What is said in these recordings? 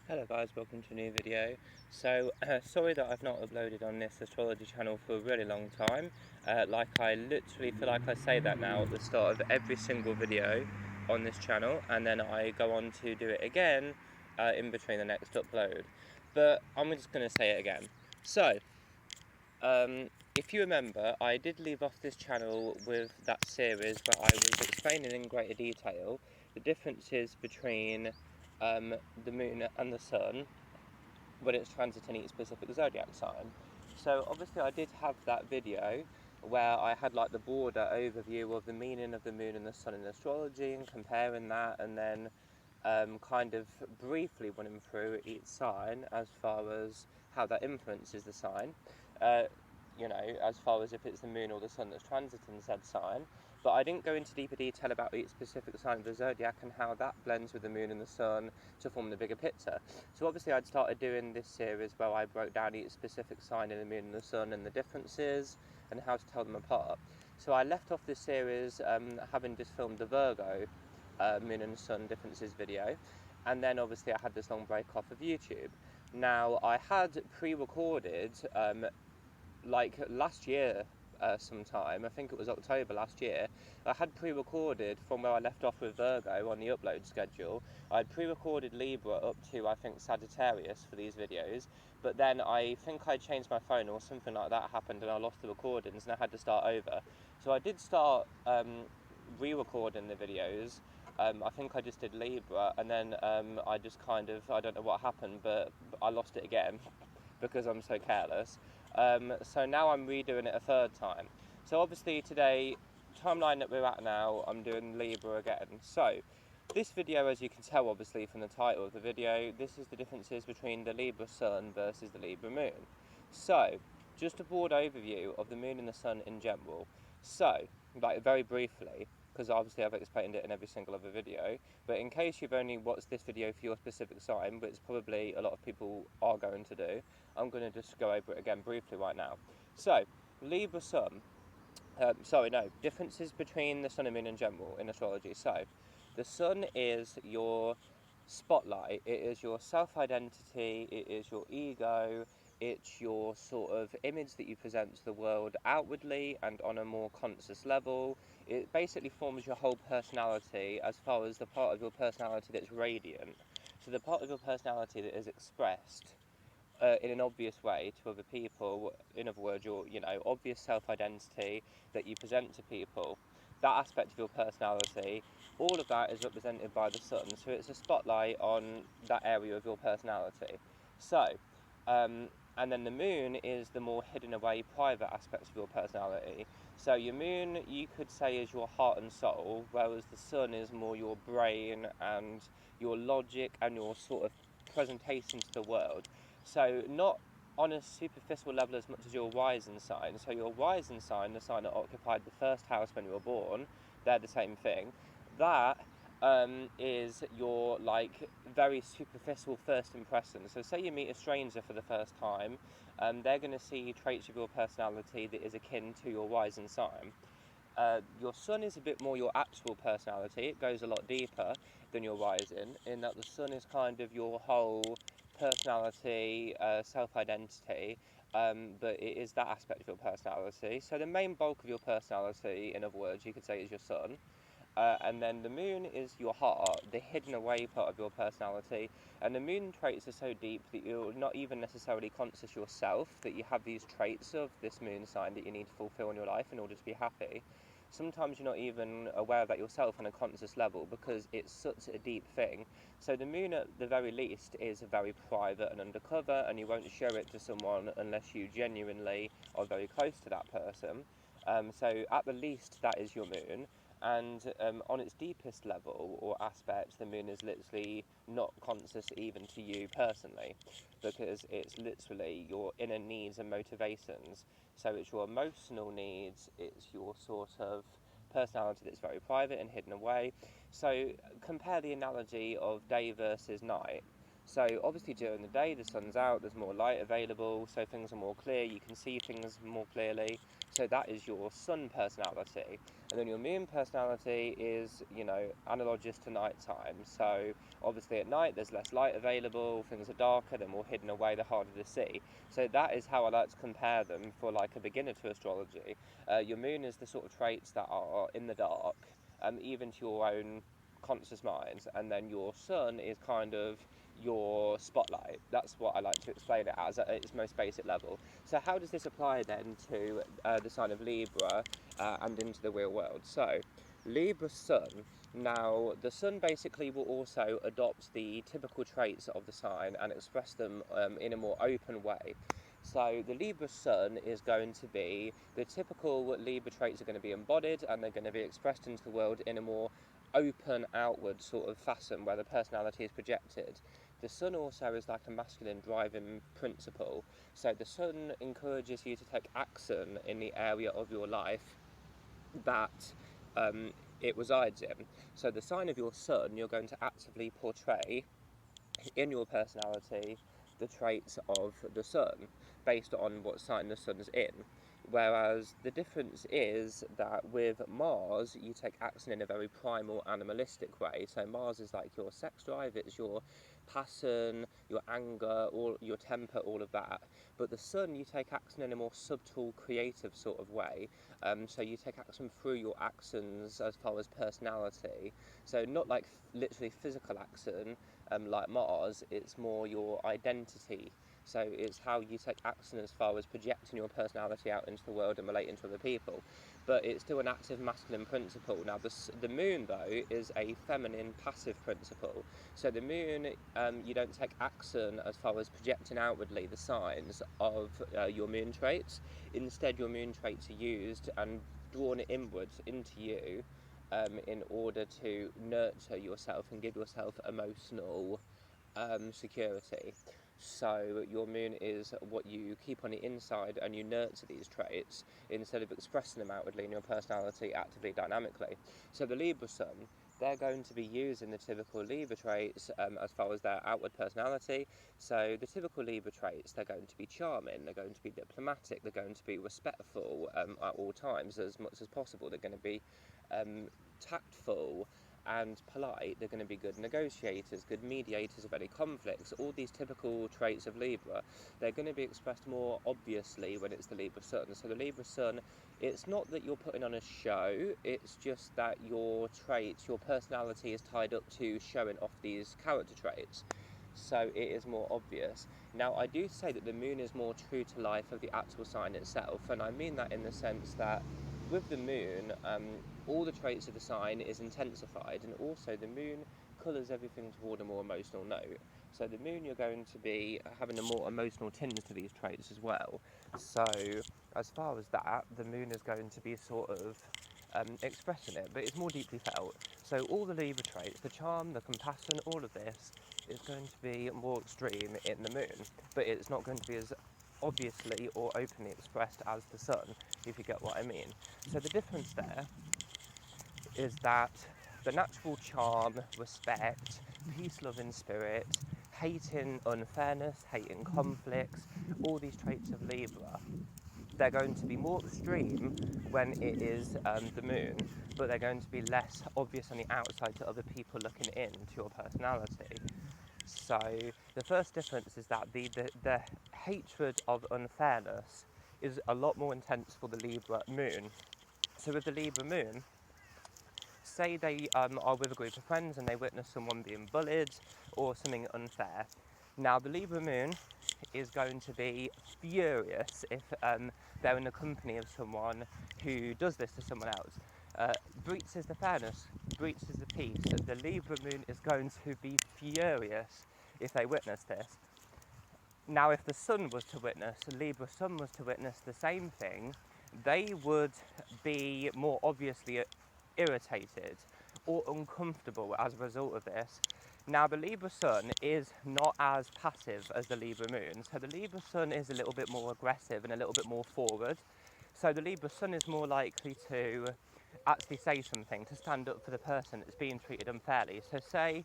Hello guys, welcome to a new video. Sorry that I've not uploaded on this astrology channel for a really long time. I literally feel like I say that now at the start of every single video on this channel, and then I go on to do it again in between the next upload. But I'm just going to say it again. If you remember, I did leave off this channel with that series where I was explaining in greater detail the differences between the moon and the sun when it's transiting each specific zodiac sign. So obviously I did have that video where I had like the broader overview of the meaning of the moon and the sun in astrology and comparing that, and then kind of briefly running through each sign as far as how that influences the sign. Uh, as far as if it's the moon or the sun that's transiting said sign. But I didn't go into deeper detail about each specific sign of the zodiac and how that blends with the moon and the sun to form the bigger picture. So obviously I'd started doing this series where I broke down each specific sign in the moon and the sun and the differences and how to tell them apart. So I left off this series having just filmed the Virgo moon and sun differences video, and then obviously I had this long break off of YouTube. Now I had pre-recorded like last year sometime, I think it was October last year, I had pre-recorded from where I left off with Virgo on the upload schedule. I had pre-recorded Libra up to I think Sagittarius for these videos, but then I think I changed my phone or something like that happened and I lost the recordings and I had to start over. So I did start re-recording the videos. I think I just did Libra, and then I just I don't know what happened, but I lost it again because I'm so careless. So now I'm redoing it a third time. So obviously today, timeline that we're at now, I'm doing Libra again. So this video, as you can tell obviously from the title of the video, this is the differences between the Libra sun versus the Libra moon. So just a broad overview of the moon and the sun in general. So, like very briefly, because obviously I've explained it in every single other video, but in case you've only watched this video for your specific sign, which probably a lot of people are going to do, I'm going to just go over it again briefly right now. So, Libra sun, differences between the sun and moon in general in astrology. So, the sun is your spotlight, it is your self identity, it is your ego, it's your sort of image that you present to the world outwardly and on a more conscious level. It basically forms your whole personality as far as the part of your personality that's radiant. So, the part of your personality that is expressed in an obvious way to other people, in other words, your obvious self-identity that you present to people, that aspect of your personality, all of that is represented by the sun. So it's a spotlight on that area of your personality. So, and then the moon is the more hidden away, private aspects of your personality. So your moon, you could say, is your heart and soul, whereas the sun is more your brain and your logic and your sort of presentation to the world. So not on a superficial level as much as your rising sign. So your rising sign, the sign that occupied the first house when you were born, they're the same thing. That is your like very superficial first impression. So say you meet a stranger for the first time, they're going to see traits of your personality that is akin to your rising sign. Your sun is a bit more your actual personality. It goes a lot deeper than your rising, in that the sun is kind of your whole personality, self-identity, but it is that aspect of your personality. So the main bulk of your personality, in other words, you could say, is your sun. And then the moon is your heart, the hidden away part of your personality. And the moon traits are so deep that you're not even necessarily conscious yourself that you have these traits of this moon sign that you need to fulfill in your life in order to be happy. Sometimes you're not even aware of that yourself on a conscious level because it's such a deep thing. So the moon, at the very least, is very private and undercover, and you won't show it to someone unless you genuinely are very close to that person. So at the least, that is your moon. And on its deepest level or aspect, the moon is literally not conscious even to you personally, because it's literally your inner needs and motivations. So it's your emotional needs, it's your sort of personality that's very private and hidden away. So compare the analogy of day versus night. So obviously during the day the sun's out, there's more light available, so things are more clear, you can see things more clearly. So that is your sun personality. And then your moon personality is, analogous to nighttime. So obviously at night there's less light available, things are darker, they're more hidden away, they're harder to see. So that is how I like to compare them for like a beginner to astrology. Your moon is the sort of traits that are in the dark, even to your own conscious mind, and then your sun is kind of your spotlight. That's what I like to explain it as at its most basic level. So how does this apply then to the sign of Libra and into the real world? So Libra sun, now the sun basically will also adopt the typical traits of the sign and express them in a more open way. So the Libra sun is going to be the typical Libra traits are going to be embodied, and they're going to be expressed into the world in a more open outward sort of fashion where the personality is projected. The sun also is like a masculine driving principle. So the sun encourages you to take action in the area of your life that it resides in. So the sign of your sun, you're going to actively portray in your personality the traits of the sun based on what sign the sun's in. Whereas the difference is that with Mars, you take action in a very primal, animalistic way. So Mars is like your sex drive, it's your passion, your anger, all your temper, all of that. But the sun, you take action in a more subtle, creative sort of way. So you take action through your actions as far as personality. So not like literally physical action, like Mars, it's more your identity. So it's how you take action as far as projecting your personality out into the world and relating to other people. But it's still an active masculine principle. Now the moon though is a feminine passive principle. So the moon, you don't take action as far as projecting outwardly the signs of your moon traits. Instead your moon traits are used and drawn inwards into you in order to nurture yourself and give yourself emotional security. So your moon is what you keep on the inside, and you nurture these traits instead of expressing them outwardly in your personality actively, dynamically. So the Libra sun, they're going to be using the typical Libra traits as far as their outward personality. So the typical Libra traits, they're going to be charming, they're going to be diplomatic, they're going to be respectful at all times as much as possible. They're going to be tactful and polite. They're going to be good negotiators, good mediators of any conflicts. All these typical traits of Libra, they're going to be expressed more obviously when it's the Libra sun. So the Libra sun, it's not that you're putting on a show, it's just that your traits, your personality is tied up to showing off these character traits. So it is more obvious. Now I do say that the moon is more true to life of the actual sign itself, and I mean that in the sense that with the moon, all the traits of the sign is intensified, and also the moon colours everything toward a more emotional note. So the moon, you're going to be having a more emotional tinge to these traits as well. So as far as that, the moon is going to be sort of expressing it, but it's more deeply felt. So all the Libra traits, the charm, the compassion, all of this is going to be more extreme in the moon, but it's not going to be as obviously or openly expressed as the sun, if you get what I mean. So the difference there is that the natural charm, respect, peace-loving spirit, hating unfairness, hating conflicts, all these traits of Libra, they're going to be more extreme when it is the moon, but they're going to be less obvious on the outside to other people looking into your personality. So the first difference is that the hatred of unfairness is a lot more intense for the Libra moon. So with the Libra moon, say they are with a group of friends and they witness someone being bullied or something unfair. Now the Libra moon is going to be furious if they're in the company of someone who does this to someone else. Breaches the fairness, breaches the peace. The Libra moon is going to be furious if they witness this. Now if the sun was to witness, Libra sun was to witness the same thing, they would be more obviously irritated or uncomfortable as a result of this. Now the Libra sun is not as passive as the Libra moon, so the Libra sun is a little bit more aggressive and a little bit more forward. So the Libra sun is more likely to actually say something, to stand up for the person that's being treated unfairly. So say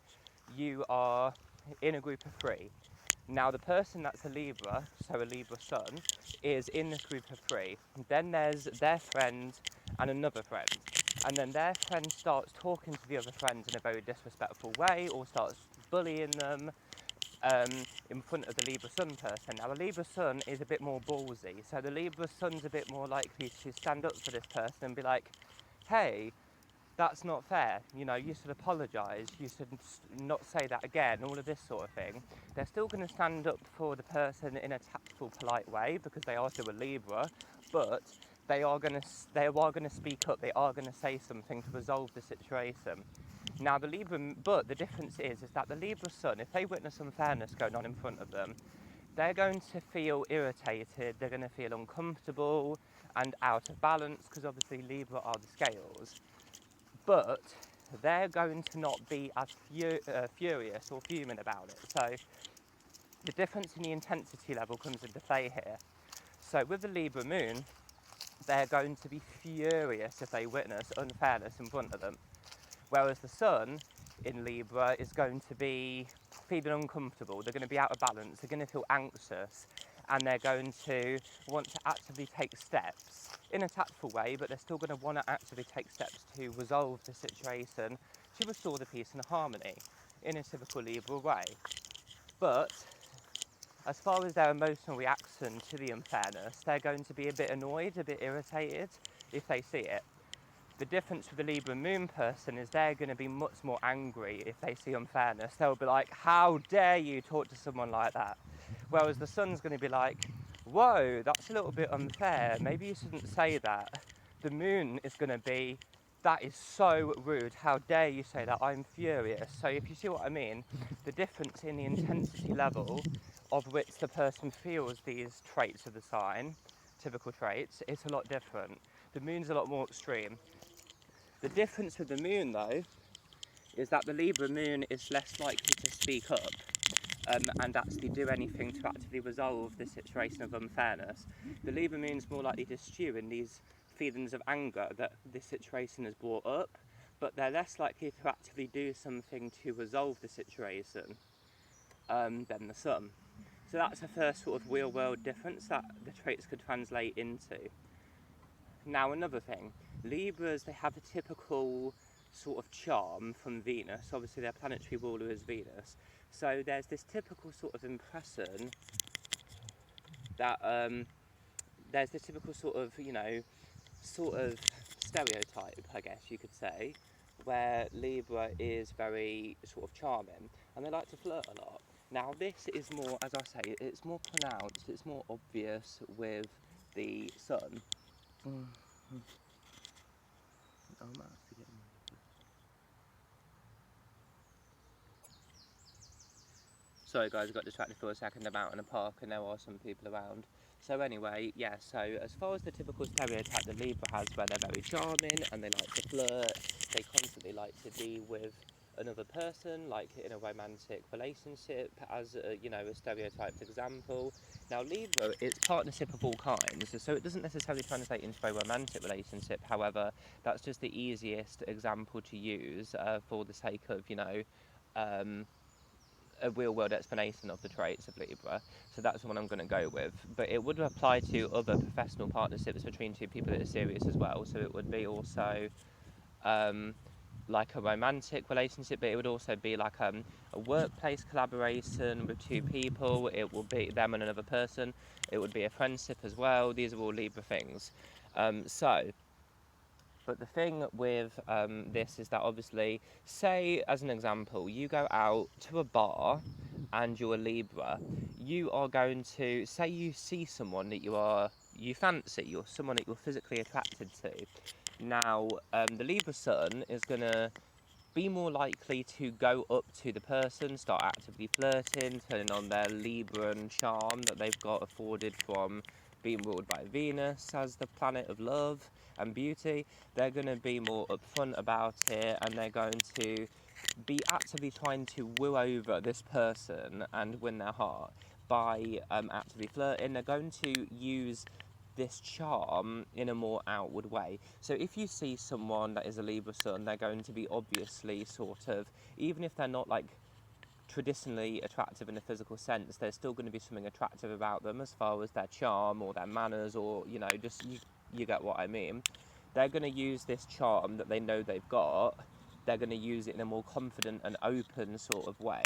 you are in a group of three. Now the person that's a Libra, so a Libra sun, is in this group of three. Then there's their friend and another friend. And then their friend starts talking to the other friend in a very disrespectful way, or starts bullying them in front of the Libra Sun person. Now, the Libra Sun is a bit more ballsy, so the Libra Sun's a bit more likely to stand up for this person and be like, hey, that's not fair, you know, you should apologise, you should not say that again, all of this sort of thing. They're still going to stand up for the person in a tactful, polite way, because they are still a Libra, but they are going to speak up, they are going to say something to resolve the situation. Now but the difference is that the Libra Sun, if they witness unfairness going on in front of them, they're going to feel irritated, they're going to feel uncomfortable and out of balance, because obviously Libra are the scales. But they're going to not be as furious or fuming about it. So the difference in the intensity level comes into play here. So with the Libra moon, they're going to be furious if they witness unfairness in front of them. Whereas the sun in Libra is going to be feeling uncomfortable, they're going to be out of balance, they're going to feel anxious, and they're going to want to actively take steps in a tactful way, but they're still going to want to actively take steps to resolve the situation, to restore the peace and harmony in a typical Libra way. But as far as their emotional reaction to the unfairness, they're going to be a bit annoyed, a bit irritated if they see it. The difference with the Libra moon person is they're going to be much more angry if they see unfairness. They'll be like, how dare you talk to someone like that? Whereas the sun's going to be like, whoa, that's a little bit unfair. Maybe you shouldn't say that. The moon is going to be, that is so rude. How dare you say that? I'm furious. So if you see what I mean, the difference in the intensity level of which the person feels these traits of the sign, typical traits, is a lot different. The moon's a lot more extreme. The difference with the moon, though, is that the Libra moon is less likely to speak up and actually do anything to actively resolve the situation of unfairness. The Libra moon's more likely to stew in these feelings of anger that this situation has brought up, but they're less likely to actively do something to resolve the situation than the sun. So that's the first sort of real world difference that the traits could translate into. Now another thing, Libras, they have a typical sort of charm from Venus. Obviously their planetary ruler is Venus. So there's this typical sort of impression that there's this typical sort of, you know, sort of stereotype, I guess you could say, where Libra is very sort of charming and they like to flirt a lot. Now this is more, as I say, it's more pronounced, it's more obvious with the sun. Oh, sorry guys, I got distracted for a second. I'm out in a park and there are some people around. So anyway, yeah, so as far as the typical stereotype that Libra has, where they're very charming and they like to flirt, they constantly like to be with another person, like in a romantic relationship, as a, you know, a stereotyped example. Now Libra, it's partnership of all kinds, so it doesn't necessarily translate into a romantic relationship. However, that's just the easiest example to use for the sake of, you know, a real world explanation of the traits of Libra, so that's the one I'm going to go with. But it would apply to other professional partnerships between two people that are serious as well, so it would be also like a romantic relationship, but it would also be like a workplace collaboration with two people. It will be them and another person. It would be a friendship as well. These are all Libra things. But the thing with this is that obviously, say as an example, you go out to a bar and you're a Libra, you are going to, say you see someone that you fancy, or someone that you're physically attracted to. Now, the Libra sun is going to be more likely to go up to the person, start actively flirting, turning on their Libran charm that they've got afforded from being ruled by Venus as the planet of love and beauty. They're going to be more upfront about it, and they're going to be actively trying to woo over this person and win their heart by actively flirting. They're going to use this charm in a more outward way. So if you see someone that is a Libra sun, they're going to be obviously sort of, even if they're not like traditionally attractive in a physical sense, there's still going to be something attractive about them as far as their charm or their manners, or just you get what I mean. They're going to use this charm that they know they've got. They're going to use it in a more confident and open sort of way.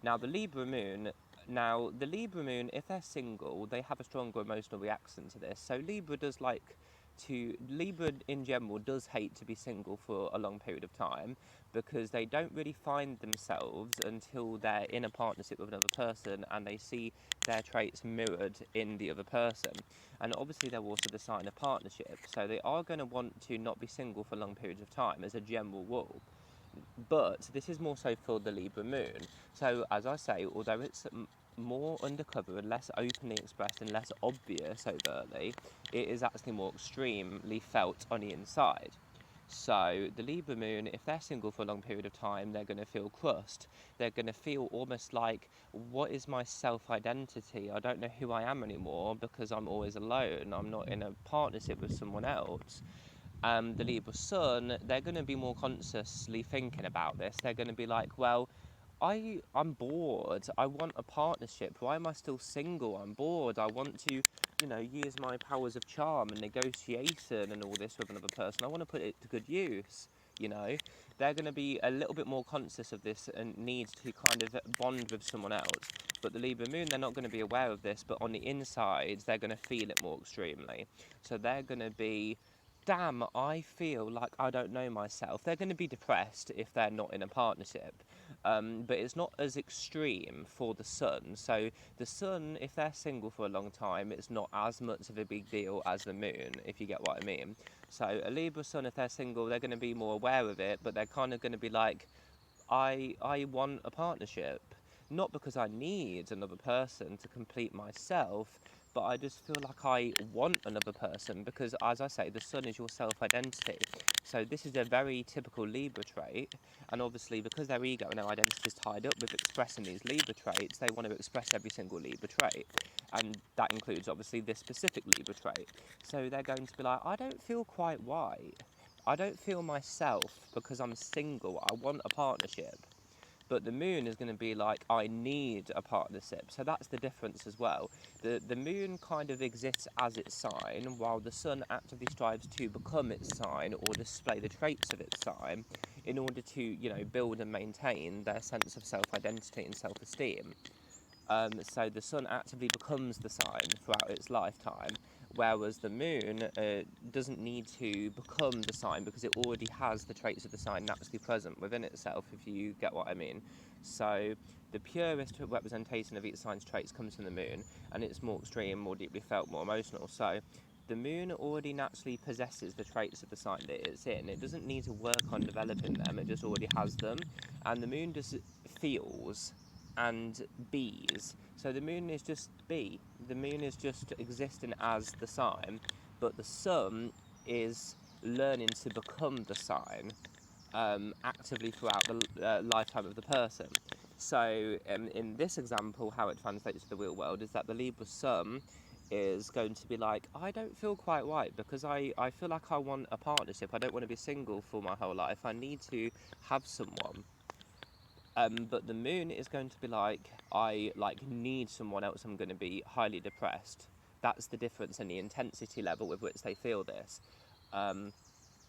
Now the Libra moon, if they're single, they have a stronger emotional reaction to this. So Libra in general does hate to be single for a long period of time, because they don't really find themselves until they're in a partnership with another person and they see their traits mirrored in the other person. And obviously they're also the sign of partnership, so they are going to want to not be single for long periods of time as a general rule. But this is more so for the Libra moon. So as I say, although it's more undercover and less openly expressed and less obvious overtly, it is actually more extremely felt on the inside. So the Libra moon, if they're single for a long period of time, they're going to feel crushed. They're going to feel almost like, what is my self-identity? I don't know who I am anymore because I'm always alone. I'm not in a partnership with someone else. The Libra sun, they're going to be more consciously thinking about this. They're going to be like, well, I'm bored. I want a partnership. Why am I still single? I'm bored. I want to, use my powers of charm and negotiation and all this with another person. I want to put it to good use. They're going to be a little bit more conscious of this and need to kind of bond with someone else. But the Libra moon, they're not going to be aware of this, but on the inside, they're going to feel it more extremely. So they're going to be, damn, I feel like I don't know myself. They're going to be depressed if they're not in a partnership. But it's not as extreme for the sun. So the sun, if they're single for a long time, it's not as much of a big deal as the moon, if you get what I mean. So a Libra sun, if they're single, they're going to be more aware of it, but they're kind of going to be like, I want a partnership. Not because I need another person to complete myself, but I just feel like I want another person because, as I say, the sun is your self-identity. So this is a very typical Libra trait, and obviously because their ego and their identity is tied up with expressing these Libra traits, they want to express every single Libra trait, and that includes obviously this specific Libra trait. So they're going to be like, I don't feel quite right. I don't feel myself because I'm single. I want a partnership. But the moon is going to be like, I need a partnership. So that's the difference as well. The moon kind of exists as its sign, while the sun actively strives to become its sign or display the traits of its sign in order to, build and maintain their sense of self-identity and self-esteem. So the sun actively becomes the sign throughout its lifetime, whereas the moon doesn't need to become the sign because it already has the traits of the sign naturally present within itself, if you get what I mean. So the purest representation of each sign's traits comes from the moon, and it's more extreme, more deeply felt, more emotional. So the moon already naturally possesses the traits of the sign that it's in. It doesn't need to work on developing them, it just already has them. And the moon just feels and bees. So the moon is just bee. The moon is just existing as the sign, but the sun is learning to become the sign actively throughout the lifetime of the person. So in this example, how it translates to the real world is that the Libra sun is going to be like, I don't feel quite right because I feel like I want a partnership. I don't want to be single for my whole life. I need to have someone. But the moon is going to be like, I need someone else. I'm going to be highly depressed. That's the difference in the intensity level with which they feel this.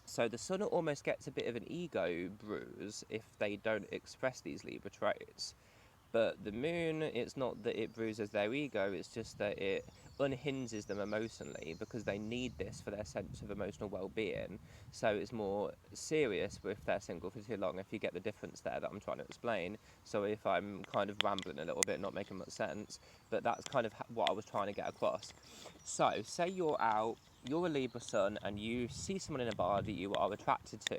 So the sun almost gets a bit of an ego bruise if they don't express these Libra traits. But the moon, it's not that it bruises their ego, it's just that it unhinges them emotionally because they need this for their sense of emotional well-being. So it's more serious if they're single for too long, if you get the difference there that I'm trying to explain. So if I'm kind of rambling a little bit, not making much sense, but that's kind of what I was trying to get across. So say you're a Libra sun and you see someone in a bar that you are attracted to.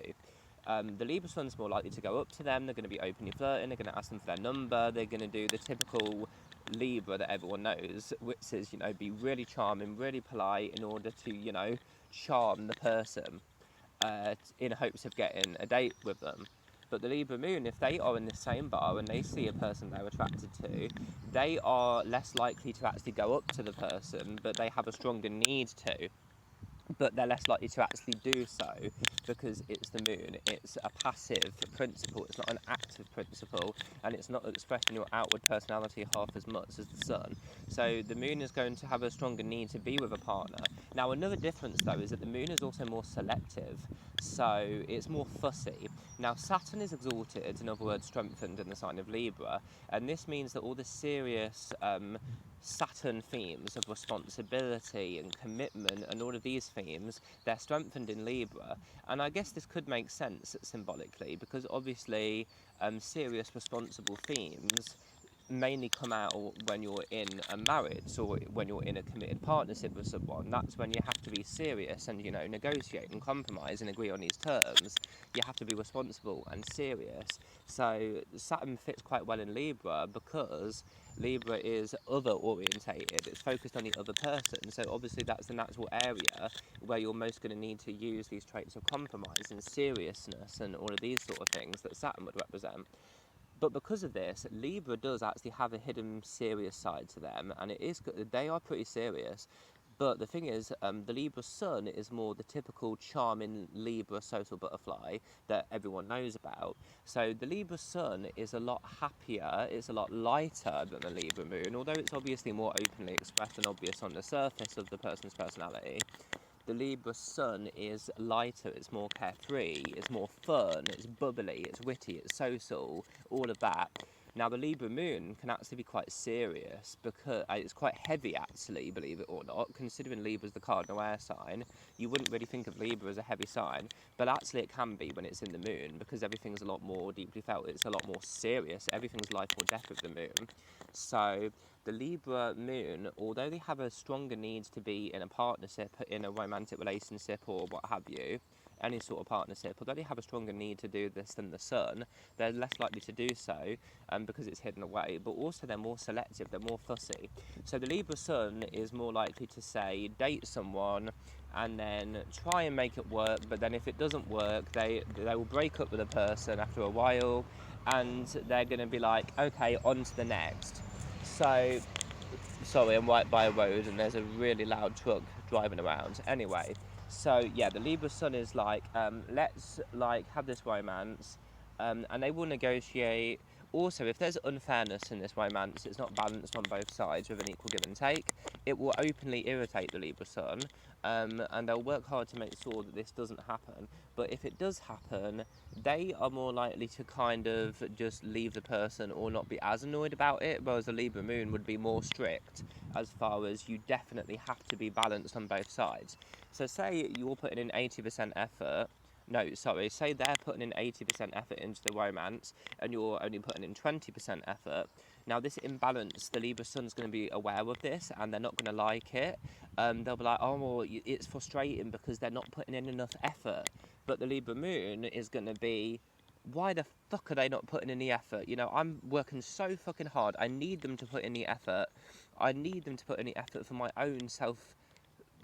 The Libra sun's more likely to go up to them. They're going to be openly flirting. They're going to ask them for their number. They're going to do the typical Libra that everyone knows, which is, be really charming, really polite in order to, charm the person in hopes of getting a date with them. But the Libra moon, if they are in the same bar and they see a person they're attracted to, they are less likely to actually go up to the person, but they have a stronger need to. but they're less likely to actually do so because it's the moon. It's a passive principle, it's not an active principle, and it's not expressing your outward personality half as much as the sun. So the moon is going to have a stronger need to be with a partner. Now, another difference though is that the moon is also more selective, so it's more fussy. Now, Saturn is exalted, in other words, strengthened in the sign of Libra, and this means that all the serious Saturn themes of responsibility and commitment and all of these themes, they're strengthened in Libra. And I guess this could make sense symbolically because obviously serious responsible themes mainly come out when you're in a marriage or when you're in a committed partnership with someone. That's when you have to be serious and, you know, negotiate and compromise and agree on these terms. You have to be responsible and serious. So Saturn fits quite well in Libra because Libra is other orientated. It's focused on the other person. So obviously that's the natural area where you're most going to need to use these traits of compromise and seriousness and all of these sort of things that Saturn would represent. But because of this, Libra does actually have a hidden serious side to them, and they are pretty serious. But the thing is, the Libra Sun is more the typical charming Libra social butterfly that everyone knows about. So the Libra Sun is a lot happier, it's a lot lighter than the Libra Moon, although it's obviously more openly expressed and obvious on the surface of the person's personality. The Libra Sun is lighter, it's more carefree, it's more fun, it's bubbly, it's witty, it's social, all of that. Now the Libra Moon can actually be quite serious because it's quite heavy actually, believe it or not. Considering Libra's the cardinal air sign, you wouldn't really think of Libra as a heavy sign, but actually it can be when it's in the moon because everything's a lot more deeply felt, it's a lot more serious, everything's life or death with the moon. So the Libra moon, although they have a stronger need to be in a partnership, in a romantic relationship or what have you, any sort of partnership, although they have a stronger need to do this than the sun, they're less likely to do so because it's hidden away, but also they're more selective, they're more fussy. So the Libra sun is more likely to say, date someone and then try and make it work, but then if it doesn't work, they will break up with a person after a while and they're going to be like, okay, on to the next. So, sorry, I'm right by a road and there's a really loud truck driving around. Anyway, so yeah, the Libra Sun is like, let's like have this romance, and they will negotiate. Also, if there's unfairness in this romance, it's not balanced on both sides with an equal give and take, it will openly irritate the Libra Sun, and they'll work hard to make sure that this doesn't happen. But if it does happen, they are more likely to kind of just leave the person or not be as annoyed about it, whereas the Libra Moon would be more strict as far as you definitely have to be balanced on both sides. So say you're putting in 80% effort, no, sorry, say they're putting in 80% effort into the romance and you're only putting in 20% effort. Now, this imbalance, the Libra Sun's going to be aware of this and they're not going to like it. They'll be like, oh, well, it's frustrating because they're not putting in enough effort. But the Libra Moon is going to be, why the fuck are they not putting in the effort? You know, I'm working so fucking hard. I need them to put in the effort. I need them to put in the effort for my own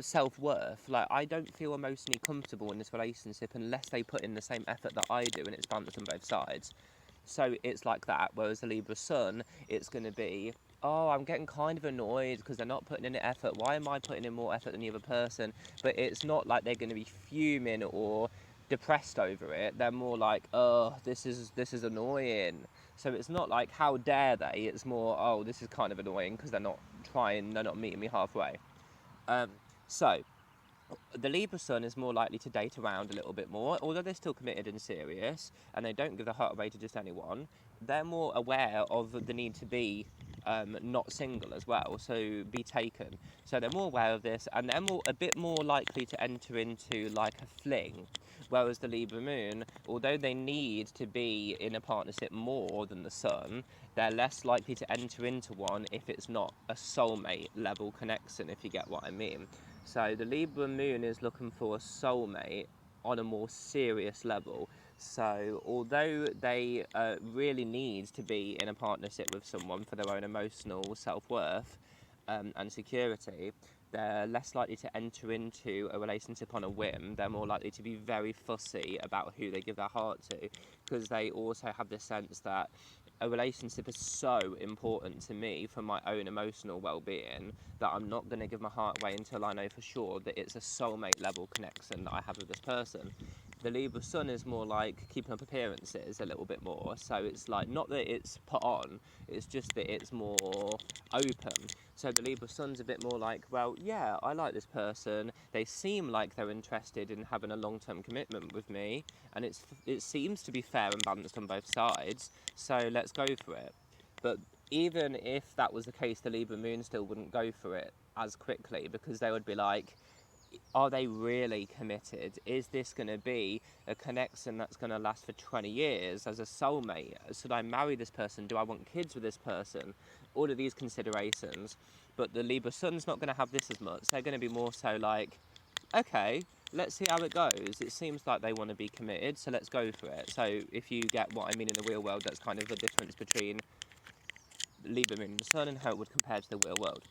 self-worth. Like, I don't feel emotionally comfortable in this relationship unless they put in the same effort that I do and it's balanced on both sides. So it's like that, whereas the Libra Sun, it's going to be, oh, I'm getting kind of annoyed because they're not putting in the effort. Why am I putting in more effort than the other person? But it's not like they're going to be fuming or depressed over it. They're more like, oh, this is annoying. So it's not like, how dare they? It's more, oh, this is kind of annoying because they're not meeting me halfway. Um, so the Libra Sun is more likely to date around a little bit more, although they're still committed and serious, and they don't give their heart away to just anyone. They're more aware of the need to be not single as well, so be taken. So they're more aware of this, and they're a bit more likely to enter into like a fling. Whereas the Libra Moon, although they need to be in a partnership more than the Sun, they're less likely to enter into one if it's not a soulmate level connection, if you get what I mean. So the Libra Moon is looking for a soulmate on a more serious level. So although they really need to be in a partnership with someone for their own emotional self-worth and security, they're less likely to enter into a relationship on a whim. They're more likely to be very fussy about who they give their heart to, because they also have this sense that a relationship is so important to me for my own emotional well-being that I'm not going to give my heart away until I know for sure that it's a soulmate level connection that I have with this person. The Libra Sun is more like keeping up appearances a little bit more, so it's like not that it's put on, it's just that it's more open. So the Libra Sun's a bit more like, well, yeah, I like this person, they seem like they're interested in having a long-term commitment with me, and it seems to be fair and balanced on both sides, so let's go for it. But even if that was the case, the Libra Moon still wouldn't go for it as quickly, because they would be like, are they really committed? Is this going to be a connection that's going to last for 20 years as a soulmate? Should I marry this person? Do I want kids with this person? All of these considerations. But the Libra Sun's not going to have this as much. They're going to be more so like, okay, let's see how it goes. It seems like they want to be committed, so let's go for it. So if you get what I mean in the real world, that's kind of the difference between Libra Moon and the Sun and how it would compare to the real world.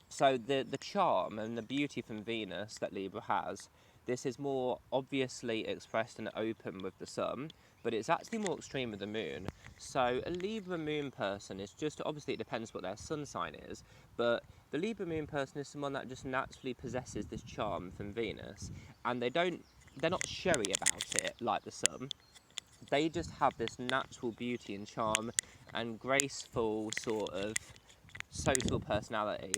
So the charm and the beauty from Venus that Libra has, this is more obviously expressed and open with the Sun, but it's actually more extreme with the Moon. So a Libra Moon person is just, obviously it depends what their sun sign is, but the Libra Moon person is someone that just naturally possesses this charm from Venus, and they're not showy about it like the Sun. They just have this natural beauty and charm and graceful sort of social personality,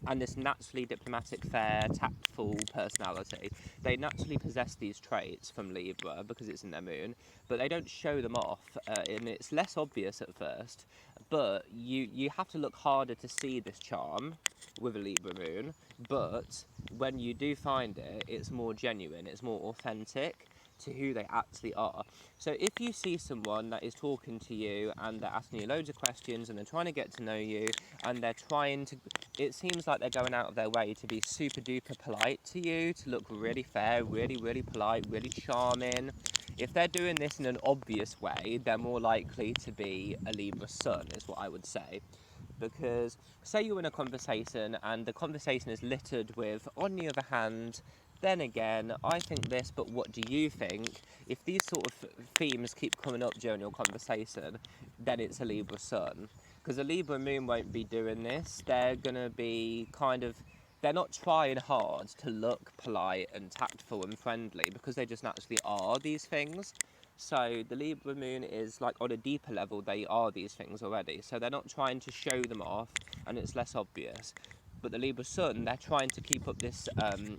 and this naturally diplomatic, fair, tactful personality. They naturally possess these traits from Libra because it's in their moon, but they don't show them off, and it's less obvious at first, but you have to look harder to see this charm with a Libra moon, but when you do find it, it's more genuine, it's more authentic to who they actually are. So if you see someone that is talking to you and they're asking you loads of questions and they're trying to get to know you and they're trying to, it seems like they're going out of their way to be super duper polite to you, to look really fair, really, really polite, really charming. If they're doing this in an obvious way, they're more likely to be a Libra Sun, is what I would say. Because say you're in a conversation and the conversation is littered with, on the other hand, then again, I think this, but what do you think? If these sort of themes keep coming up during your conversation, then it's a Libra Sun. Because a Libra Moon won't be doing this. They're going to be kind of, they're not trying hard to look polite and tactful and friendly because they just naturally are these things. So the Libra Moon is like on a deeper level, they are these things already. So they're not trying to show them off and it's less obvious. But the Libra Sun, they're trying to keep up this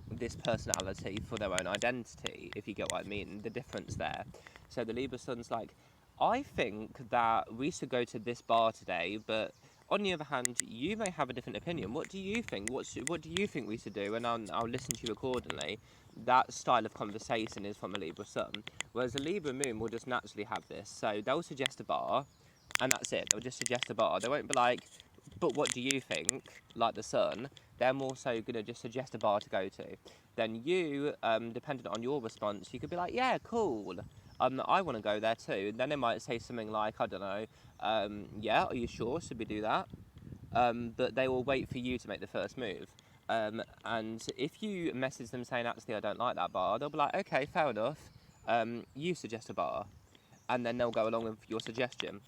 this personality for their own identity, if you get what I mean, the difference there. So the Libra Sun's like, I think that we should go to this bar today, but on the other hand, you may have a different opinion. What do you think? What do you think we should do? And I'll listen to you accordingly. That style of conversation is from a Libra Sun. Whereas a Libra Moon will just naturally have this. So they'll suggest a bar, and that's it. They'll just suggest a bar. They won't be like, but what do you think? Like the Sun, they're more so going to just suggest a bar to go to. Then you, depending on your response, you could be like, yeah, cool. I want to go there too. And then they might say something like, I don't know, yeah, are you sure? Should we do that? But they will wait for you to make the first move. And if you message them saying, actually, I don't like that bar, they'll be like, okay, fair enough. You suggest a bar. And then they'll go along with your suggestion.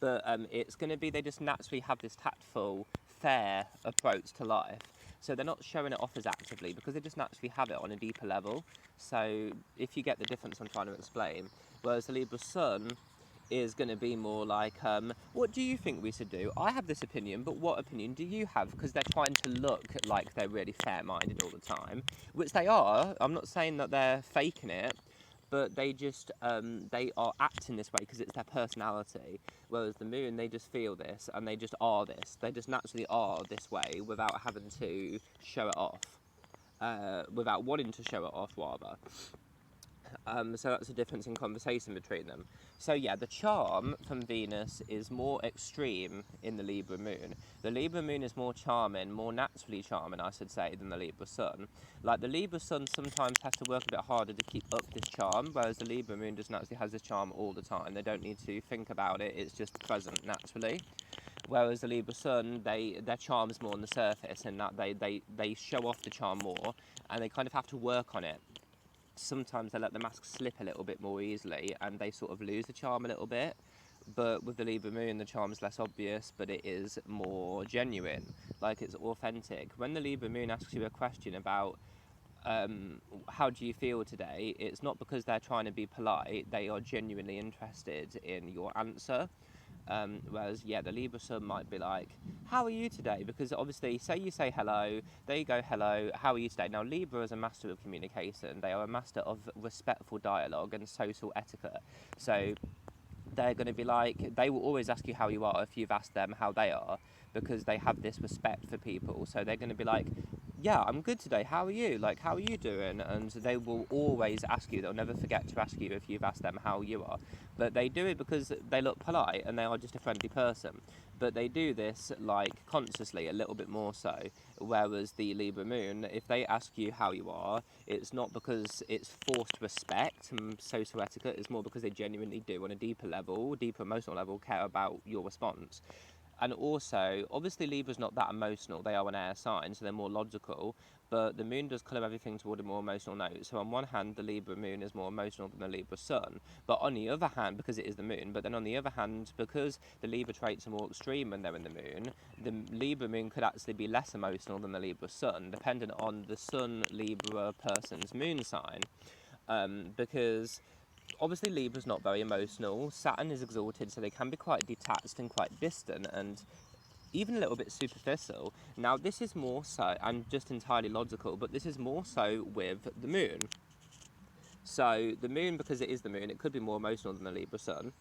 But it's going to be, they just naturally have this tactful, fair approach to life. So they're not showing it off as actively because they just naturally have it on a deeper level. So if you get the difference I'm trying to explain, whereas the Libra Sun is going to be more like, what do you think we should do? I have this opinion, but what opinion do you have? Because they're trying to look like they're really fair-minded all the time, which they are. I'm not saying that they're faking it, but they just they are acting this way because it's their personality. Whereas the Moon, they just feel this and they just are this. They just naturally are this way without having to show it off, without wanting to show it off rather. So that's the difference in conversation between them. So yeah, the charm from Venus is more extreme in the Libra Moon. The Libra Moon is more charming, more naturally charming, I should say, than the Libra Sun. Like the Libra Sun sometimes has to work a bit harder to keep up this charm, whereas the Libra Moon just naturally has this charm all the time. They don't need to think about it, it's just present naturally. Whereas the Libra Sun, their charm is more on the surface in that they show off the charm more and they kind of have to work on it. Sometimes they let the mask slip a little bit more easily and they sort of lose the charm a little bit. But with the Libra moon, the charm's less obvious, but it is more genuine, like it's authentic. When the Libra moon asks you a question about how do you feel today, it's not because they're trying to be polite, they are genuinely interested in your answer. Whereas, yeah, the Libra sun might be like, how are you today? Because obviously, say you say hello, they go, hello, how are you today? Now, Libra is a master of communication. They are a master of respectful dialogue and social etiquette. So they're going to be like, they will always ask you how you are if you've asked them how they are, because they have this respect for people. So they're going to be like, yeah, I'm good today, how are you? Like, how are you doing? And they will always ask you, they'll never forget to ask you if you've asked them how you are. But they do it because they look polite and they are just a friendly person. But they do this like consciously, a little bit more so. Whereas the Libra moon, if they ask you how you are, it's not because it's forced respect and social etiquette, it's more because they genuinely do on a deeper level, deeper emotional level, care about your response. And also, obviously Libra's not that emotional, they are an air sign, so they're more logical, but the moon does colour everything toward a more emotional note. So on one hand, the Libra moon is more emotional than the Libra sun, but on the other hand, because it is the moon, but then on the other hand, because the Libra traits are more extreme when they're in the moon, the Libra moon could actually be less emotional than the Libra sun, dependent on the sun Libra person's moon sign. Because obviously Libra's not very emotional, Saturn is exalted, so they can be quite detached and quite distant and even a little bit superficial. Now this is more so, and just entirely logical, but this is more so with the moon. So the moon, because it is the moon, it could be more emotional than the Libra sun.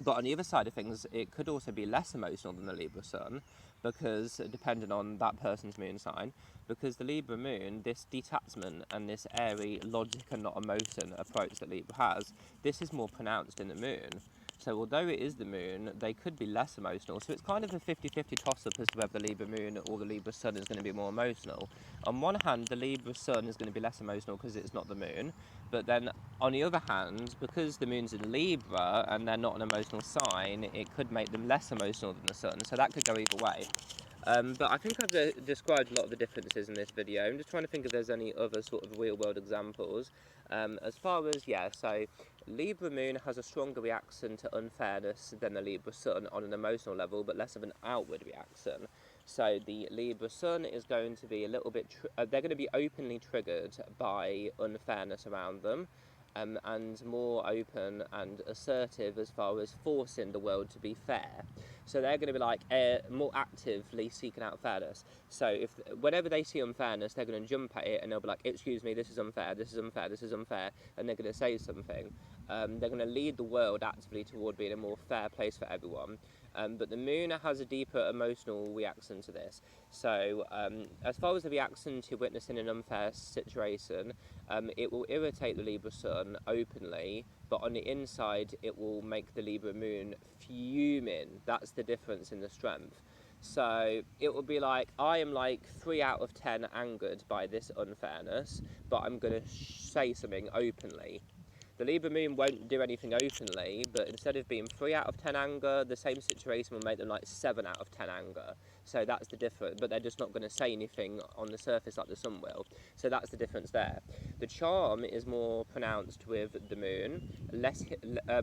But on the other side of things, it could also be less emotional than the Libra sun, because depending on that person's moon sign, because the Libra moon, this detachment and this airy logic and not emotion approach that Libra has, this is more pronounced in the moon. So although it is the moon, they could be less emotional. So it's kind of a 50-50 toss-up as to whether the Libra moon or the Libra sun is going to be more emotional. On one hand, the Libra sun is going to be less emotional because it's not the moon. But then on the other hand, because the moon's in Libra and they're not an emotional sign, it could make them less emotional than the sun. So that could go either way. But I think I've described a lot of the differences in this video. I'm just trying to think if there's any other sort of real world examples. As far as, yeah, so Libra moon has a stronger reaction to unfairness than the Libra sun on an emotional level, but less of an outward reaction. So the Libra sun is going to be a little bit, they're going to be openly triggered by unfairness around them. And more open and assertive as far as forcing the world to be fair. So they're going to be like more actively seeking out fairness. So if whenever they see unfairness, they're going to jump at it and they'll be like, "Excuse me, this is unfair. This is unfair. This is unfair," and they're going to say something. They're going to lead the world actively toward being a more fair place for everyone. But the moon has a deeper emotional reaction to this. So as far as the reaction to witnessing an unfair situation, it will irritate the Libra sun openly, but on the inside it will make the Libra moon fuming. That's the difference in the strength. So it will be like, I am like 3 out of 10 angered by this unfairness, but I'm going to say something openly. The Libra moon won't do anything openly, but instead of being 3 out of 10 anger, the same situation will make them like 7 out of 10 anger. So that's the difference, but they're just not going to say anything on the surface like the sun will. So that's the difference there. The charm is more pronounced with the moon,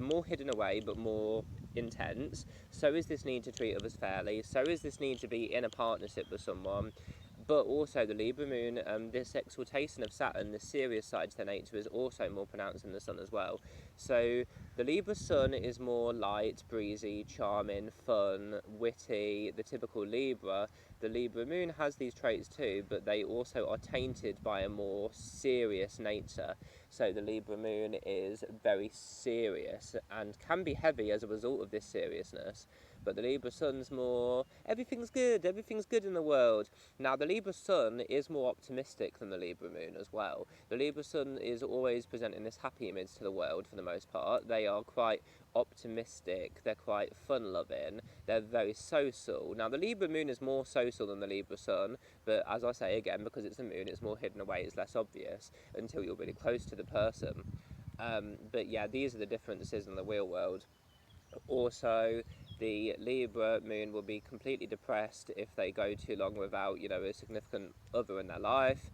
more hidden away, but more intense. So is this need to treat others fairly. So is this need to be in a partnership with someone. But also the Libra moon, this exaltation of Saturn, the serious side to their nature, is also more pronounced in the sun as well. So the Libra sun is more light, breezy, charming, fun, witty, the typical Libra. The Libra moon has these traits too, but they also are tainted by a more serious nature. So the Libra moon is very serious and can be heavy as a result of this seriousness. But the Libra sun's more, everything's good in the world. Now the Libra sun is more optimistic than the Libra moon as well. The Libra sun is always presenting this happy image to the world for the most part. They are quite optimistic, they're quite fun-loving, they're very social. Now the Libra moon is more social than the Libra sun, but as I say again, because it's the moon, it's more hidden away, it's less obvious until you're really close to the person. But yeah, these are the differences in the real world. Also, the Libra moon will be completely depressed if they go too long without, a significant other in their life.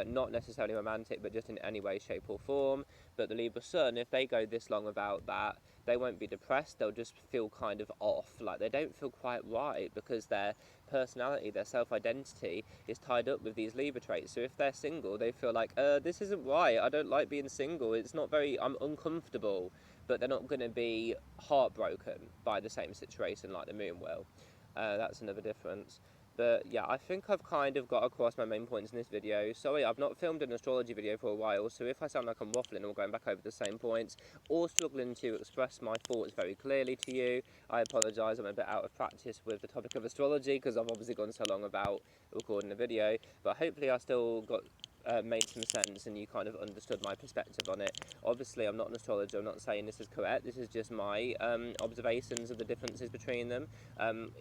Not necessarily romantic, but just in any way, shape or form. But the Libra sun, if they go this long without that, they won't be depressed, they'll just feel kind of off, like they don't feel quite right, because their personality, their self-identity is tied up with these Libra traits. So if they're single, they feel like, this isn't right, I don't like being single, it's not very, I'm uncomfortable, but they're not going to be heartbroken by the same situation like the moon will. That's another difference. But yeah, I think I've kind of got across my main points in this video. Sorry, I've not filmed an astrology video for a while, so if I sound like I'm waffling or going back over the same points, or struggling to express my thoughts very clearly to you, I apologise. I'm a bit out of practice with the topic of astrology, because I've obviously gone so long about recording a video, but hopefully I still got made some sense and you kind of understood my perspective on it. Obviously, I'm not an astrologer, I'm not saying this is correct, this is just my observations of the differences between them.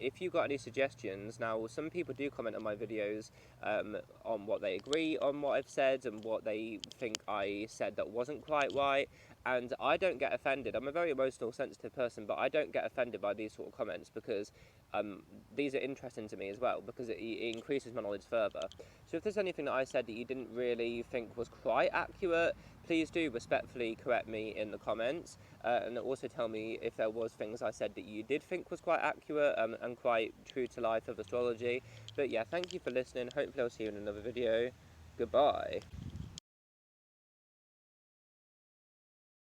If you've got any suggestions, now some people do comment on my videos on what they agree on what I've said and what they think I said that wasn't quite right, and I don't get offended. I'm a very emotional, sensitive person, but I don't get offended by these sort of comments, because these are interesting to me as well, because it increases my knowledge further. So if there's anything that I said that you didn't really think was quite accurate, please do respectfully correct me in the comments, and also tell me if there was things I said that you did think was quite accurate and quite true to life of astrology. But yeah, thank you for listening. Hopefully I'll see you in another video. Goodbye.